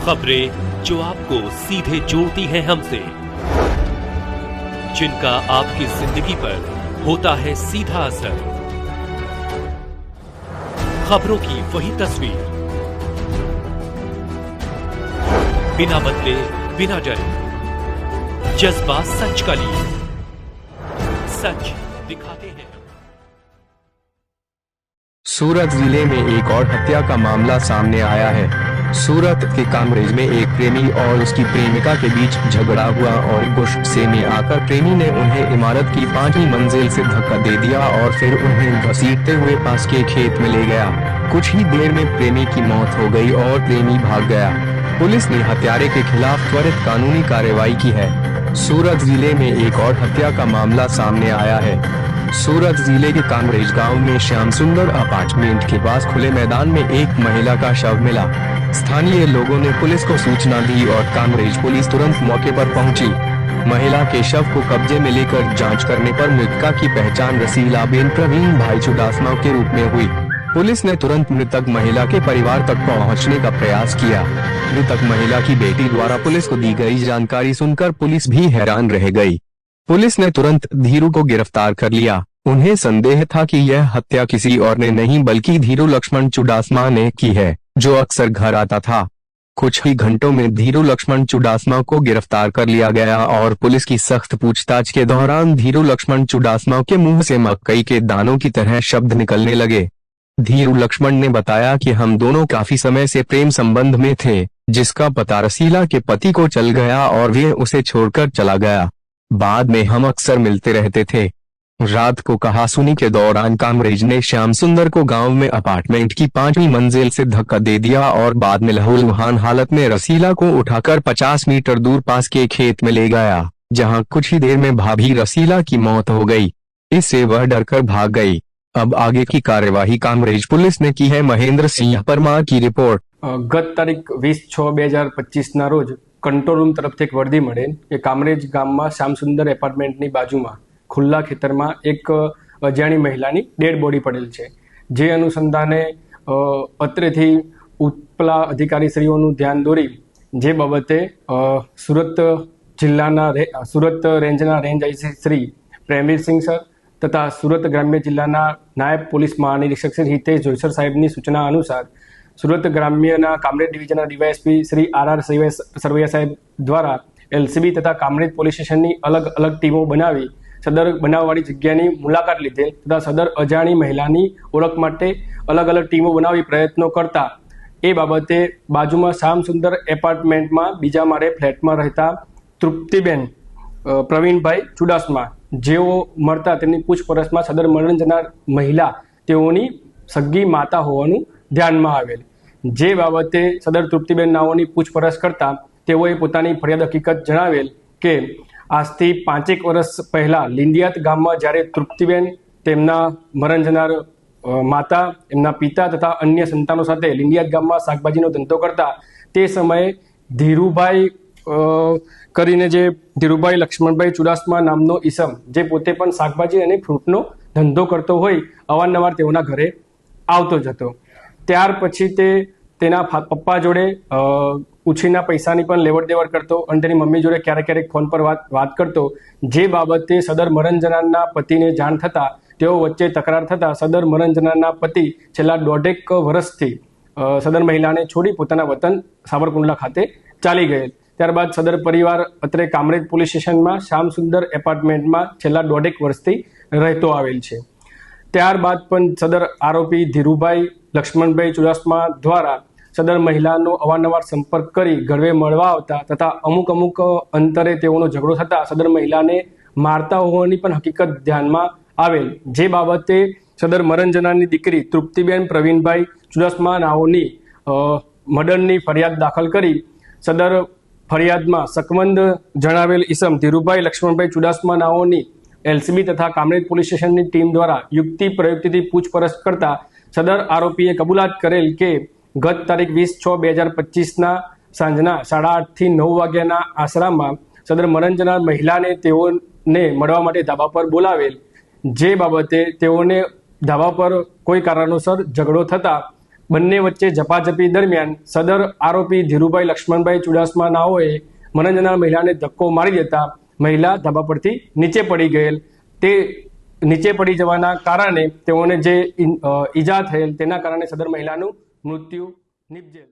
खबरें जो आपको सीधे जोड़ती हैं हमसे, जिनका आपकी जिंदगी पर होता है सीधा असर। खबरों की वही तस्वीर, बिना बदले बिना डरे, जज्बा सच का लिए, सच दिखाते हैं। सूरत जिले में एक और हत्या का मामला सामने आया है। सूरत के कामरेज में एक प्रेमी और उसकी प्रेमिका के बीच झगड़ा हुआ और गुस्से में आकर प्रेमी ने उन्हें इमारत की 5वीं मंजिल से धक्का दे दिया और फिर उन्हें घसीटते हुए पास के खेत में ले गया। कुछ ही देर में प्रेमी की मौत हो गई और प्रेमी भाग गया। पुलिस ने हत्यारे के खिलाफ त्वरित कानूनी कार्रवाई की है। सूरत जिले में एक और हत्या का मामला सामने आया है। सूरत जिले के कामरेज गांव में श्याम सुंदर अपार्टमेंट के पास खुले मैदान में एक महिला का शव मिला। स्थानीय लोगों ने पुलिस को सूचना दी और कामरेज पुलिस तुरंत मौके पर पहुंची। महिला के शव को कब्जे में लेकर जांच करने पर मृतका की पहचान रसीला बेन प्रवीण भाई चुडासमा के रूप में हुई। पुलिस ने तुरंत मृतक महिला के परिवार तक पहुंचने का प्रयास किया। मृतक महिला की बेटी द्वारा पुलिस को दी गई जानकारी सुनकर पुलिस भी हैरान रह गई। पुलिस ने तुरंत धीरू को गिरफ्तार कर लिया। उन्हें संदेह था कि यह हत्या किसी और ने नहीं बल्कि धीरू लक्ष्मण चुडासमा ने की है, जो अक्सर घर आता था। कुछ ही घंटों में धीरू लक्ष्मण चुडासमा को गिरफ्तार कर लिया गया और पुलिस की सख्त पूछताछ के दौरान धीरू लक्ष्मण चुडासमा के मुंह से मकई के दानों की तरह शब्द निकलने लगे। धीरू लक्ष्मण ने बताया कि हम दोनों काफी समय से प्रेम संबंध में थे, जिसका पता रसीला के पति को चल गया और वे उसे छोड़कर चला गया। बाद में हम अक्सर मिलते रहते थे। रात को कहासुनी के दौरान कामरेज ने श्याम सुंदर को गांव में अपार्टमेंट की 5वीं मंजिल से धक्का दे दिया और बाद में लहूलुहान हालत में रसीला को उठाकर 50 मीटर दूर पास के खेत में ले गया, जहां कुछ ही देर में भाभी रसीला की मौत हो गई। इससे वह डरकर भाग गई। अब आगे की कार्यवाही कामरेज पुलिस ने की है। महेंद्र सिंह परमार की रिपोर्ट। गत तारीख 20/6/2025 ના રોજ કંટ્રોલ રૂમ તરફથી એક વર્દી મળેલ કે કામરેજ ગામમાં શ્યામસુંદર એપાર્ટમેન્ટની બાજુમાં ખુલ્લા ખેતરમાં એક અજાણી મહિલાની ડેડ બોડી પડેલ છે, જે અનુસંધાને અત્રેથી ઉપલા અધિકારીશ્રીઓનું ધ્યાન દોરી જે બાબતે સુરત રેન્જના range IC Shri Premvirsinh sir તથા સુરત ગ્રામ્ય જિલ્લાના નાયબ પોલીસ મહાનિરીક્ષક શ્રી હિતેશ જોઈસર સાહેબની સૂચના અનુસાર સુરત ગ્રામ્યના કામરેજ ડિવિઝનના ડીવાયએસપી શ્રી આર સરવૈયા સાહેબ દ્વારા એલસીબી તથા કામરેજ પોલીસ સ્ટેશનની અલગ અલગ ટીમો બનાવી સદર બનાવવાળી જગ્યાની મુલાકાત લીધેલ તથા સદર અજાણી મહિલાની ઓળખ માટે અલગ અલગ ટીમો બનાવી પ્રયત્નો કરતા એ બાબતે બાજુમાં શ્યામસુંદર એપાર્ટમેન્ટમાં બીજા માળે ફ્લેટમાં રહેતા તૃપ્તિબેન પ્રવીણભાઈ ચુડાસમા જેઓ મળતા તેમની પૂછપરછમાં સદર મરણ જનાર મહિલા તેઓની સગી માતા હોવાનું ધ્યાનમાં આવેલ, જે બાબતે સદર તૃપ્તિબેન નાઓની પૂછપરછ કરતા તેઓએ પોતાની ફરિયાદ હકીકત જણાવેલ કે આજથી 5 વર્ષ પહેલા લીંડિયાત ગામમાં જ્યારે તૃપ્તિબેન તેમના મરણ જનાર માતા, એમના પિતા તથા અન્ય સંતાનો સાથે લીંડિયાત ગામમાં શાકભાજીનો ધંધો કરતા તે સમયે ધીરુભાઈ કરીને જે ધીરુભાઈ લક્ષ્મણભાઈ ચુડાસમા નામનો ઈસમ જે પોતે પણ શાકભાજી અને ફ્રૂટનો ધંધો કરતો હોય અવારનવાર તેઓના ઘરે આવતો જ હતો। ત્યાર પછી તે તેના પપ્પા જોડે ઉછીના પૈસાની પણ લેવડ દેવડ કરતો અને તેની મમ્મી જોડે ક્યારેક ક્યારેક ફોન પર વાત કરતો, જે બાબતે સદર મરણ જનારના પતિને જાણ થતા તેઓ વચ્ચે તકરાર થતા સદર મરણ જનારના પતિ છેલ્લા 1.5 વર્ષથી સદર મહિલાને છોડી પોતાના વતન સાવરકુંડલા ખાતે ચાલી ગયેલ। ત્યારબાદ સદર પરિવાર અત્રે કામરેજ પોલીસ સ્ટેશનમાં શ્યામસુંદર એપાર્ટમેન્ટમાં છેલ્લા 1.5 વર્ષથી રહેતો આવેલ છે। ત્યારબાદ પણ સદર આરોપી ધીરુભાઈ લક્ષ્મણભાઈ ચુડાસમા દ્વારા સદર મહિલાનો અવારનવાર સંપર્ક કરી ઘરે મળવા આવતા તથા અમુક અંતરે તેઓનો ઝઘડો થતા સદર મહિલાને મારતા હોવાની પણ હકીકત ધ્યાનમાં આવેલ, જે બાબતે સદર મરણ જનારની દીકરી તૃપ્તિબેન પ્રવીણભાઈ ચુડાસમા નાઓની મર્ડરની ફરિયાદ દાખલ કરી સદર ફરિયાદમાં શકમંદ જણાવેલ ઈસમ ધીરુભાઈ લક્ષ્મણભાઈ ચુડાસમા નાઓની એલસીબી તથા કામરેજ પોલીસ સ્ટેશનની ટીમ દ્વારા યુક્તિ પ્રયુક્તિથી પૂછપરછ કરતા સદર આરોપીએ કબૂલાત કરેલ કે ગત તારીખ 20/6/2025 સાંજના 8:30 થી 9 વાગ્યાના આશરામાં સદર મરણ જનાર મહિલાને તેઓને મળવા માટે ધાબા પર બોલાવેલ, જે બાબતે તેઓને ધાબા પર કોઈ કારણોસર ઝઘડો થતા બંને વચ્ચે ઝપાઝપી દરમિયાન સદર આરોપી ધીરુભાઈ લક્ષ્મણભાઈ ચુડાસમા નાઓએ મરણ જનાર મહિલાને ધક્કો મારી દેતા મહિલા ધાબા પરથી નીચે પડી ગયેલ. તે નીચે પડી જવાના કારણે તેઓને જે ઈજા થયેલ તેના કારણે સદર મહિલાનું મૃત્યુ નિપજેલ.